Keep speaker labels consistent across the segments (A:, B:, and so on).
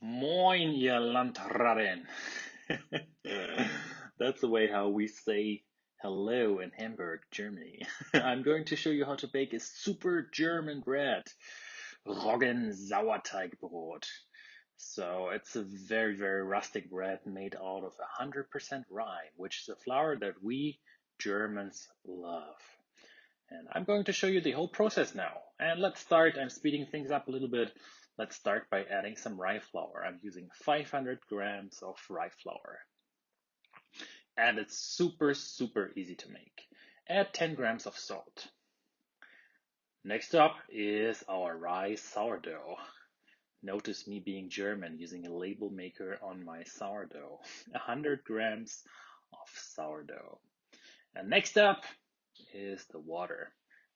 A: Moin, ihr Landratten. That's the way how we say hello in Hamburg, Germany. I'm going to show you how to bake a super German bread, Roggen-Sauerteigbrot. So it's a very rustic bread made out of 100% rye, which is a flour that we Germans love. And I'm going to show you the whole process now. And let's start. I'm speeding things up a little bit. Let's start by adding some rye flour. I'm using 500 grams of rye flour. And it's super easy to make. Add 10 grams of salt. Next up is our rye sourdough. Notice me being German, using a label maker on my sourdough. 100 grams of sourdough. And next up is the water.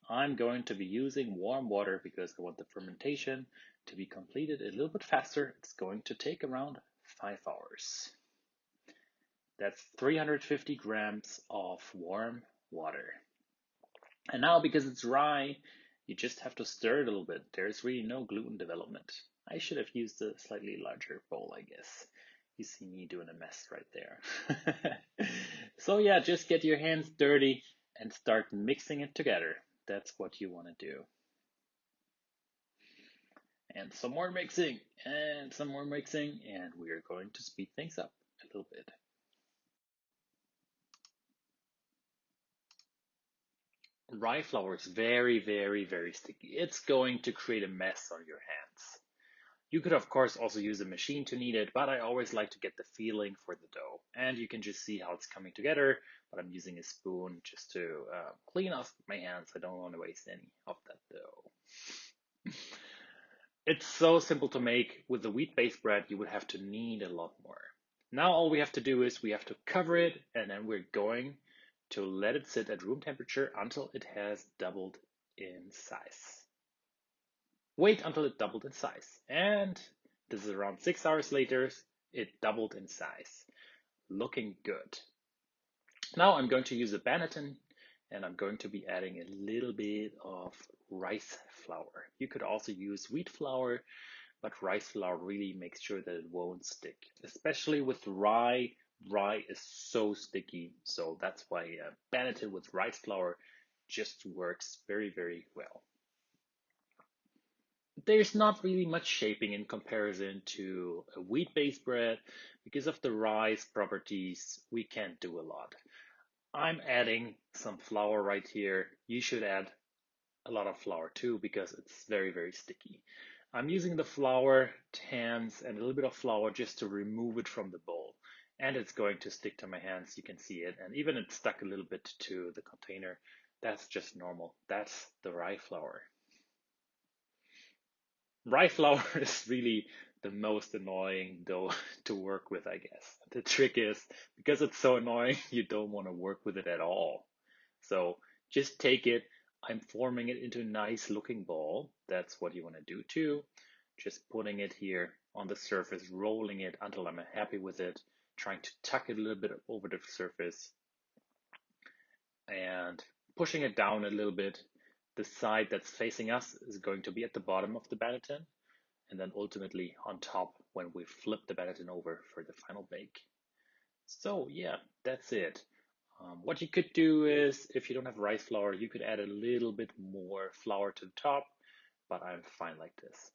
A: I'm going to be using warm water because I want the fermentation to be completed a little bit faster. It's going to take around 5 hours. That's 350 grams of warm water. And now, because it's rye, you just have to stir it a little bit. There's really no gluten development. I should have used a slightly larger bowl, I guess. You see me doing a mess right there. So yeah, just get your hands dirty and start mixing it together. That's what you want to do. And some more mixing, and some more mixing, and we are going to speed things up a little bit. Rye flour is very sticky. It's going to create a mess on your hands. You could, of course, also use a machine to knead it, but I always like to get the feeling for the dough. And you can just see how it's coming together, but I'm using a spoon just to clean off my hands. I don't want to waste any of that dough. It's so simple to make. With the wheat-based bread, you would have to knead a lot more. Now all we have to do is we have to cover it, and then we're going to let it sit at room temperature until it has doubled in size. Wait until it doubled in size. And this is around 6 hours later, it doubled in size. Looking good. Now I'm going to use a banneton, and I'm going to be adding a little bit of rice flour. You could also use wheat flour, but rice flour really makes sure that it won't stick. Especially with rye, rye is so sticky, so that's why banneton with rice flour just works very well. There's not really much shaping in comparison to a wheat-based bread. Because of the rye's properties, we can't do a lot. I'm adding some flour right here. You should add a lot of flour too because it's very sticky. I'm using the flour, hands, and a little bit of flour just to remove it from the bowl. And it's going to stick to my hands, you can see it. And even it stuck a little bit to the container. That's just normal. That's the rye flour. Rye flour is really the most annoying dough to work with, I guess. The trick is, because it's so annoying, you don't want to work with it at all. So just take it. I'm forming it into a nice looking ball. That's what you want to do too. Just putting it here on the surface, rolling it until I'm happy with it, trying to tuck it a little bit over the surface and pushing it down a little bit. The side that's facing us is going to be at the bottom of the banneton, and then ultimately on top when we flip the banneton over for the final bake. So yeah, that's it. What you could do is, if you don't have rice flour, you could add a little bit more flour to the top, but I'm fine like this.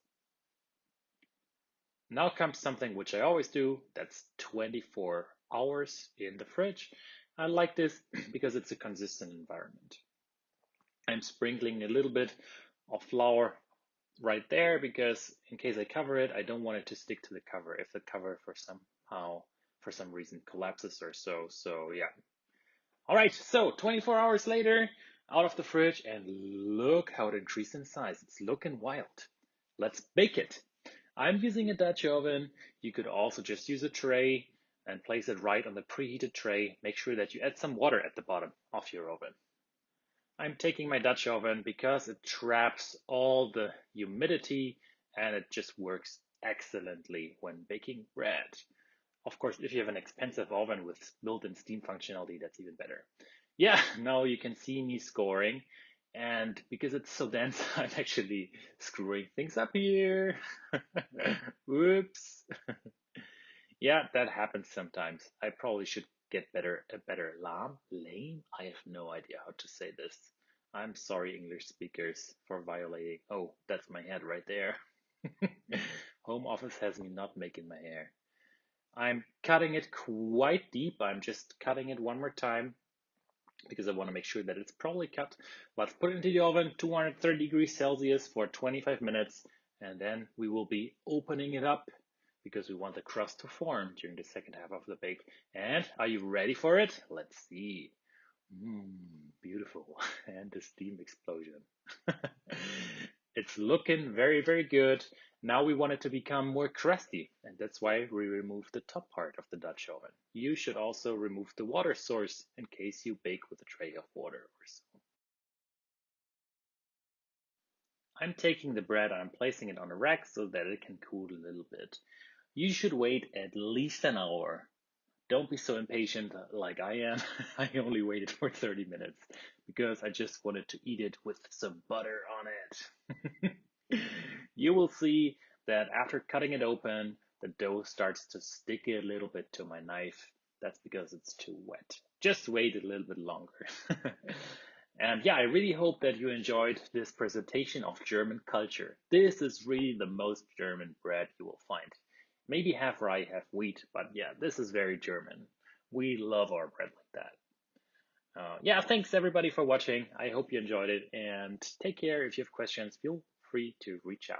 A: Now comes something which I always do, that's 24 hours in the fridge. I like this because it's a consistent environment. I'm sprinkling a little bit of flour right there because in case I cover it, I don't want it to stick to the cover if the cover for some reason collapses or so. So yeah. All right, so 24 hours later, out of the fridge, and look how it increased in size. It's looking wild. Let's bake it. I'm using a Dutch oven. You could also just use a tray and place it right on the preheated tray. Make sure that you add some water at the bottom of your oven. I'm taking my Dutch oven because it traps all the humidity and it just works excellently when baking bread. Of course, if you have an expensive oven with built-in steam functionality, that's even better. Yeah, now you can see me scoring. And because it's so dense, I'm actually screwing things up here. Whoops. Yeah, that happens sometimes. I probably should get a better lame? I have no idea how to say this. I'm sorry, English speakers, for violating. Oh, that's my head right there. Home office has me not making my hair. I'm cutting it quite deep. I'm just cutting it one more time because I want to make sure that it's properly cut. Let's put it into the oven, 230 degrees Celsius for 25 minutes, and then we will be opening it up because we want the crust to form during the second half of the bake. And are you ready for it? Let's see. Beautiful. And the steam explosion. It's looking very, very good. Now we want it to become more crusty, and that's why we remove the top part of the Dutch oven. You should also remove the water source in case you bake with a tray of water or so. I'm taking the bread and I'm placing it on a rack so that it can cool a little bit. You should wait at least an hour. Don't be so impatient like I am. I only waited for 30 minutes because I just wanted to eat it with some butter on it. You will see that after cutting it open, the dough starts to stick a little bit to my knife. That's because it's too wet. Just wait a little bit longer. And yeah, I really hope that you enjoyed this presentation of German culture. This is really the most German bread you will find. Maybe half rye, half wheat, but yeah, this is very German. We love our bread like that. Yeah, thanks everybody for watching. I hope you enjoyed it and take care. If you have questions, feel free to reach out.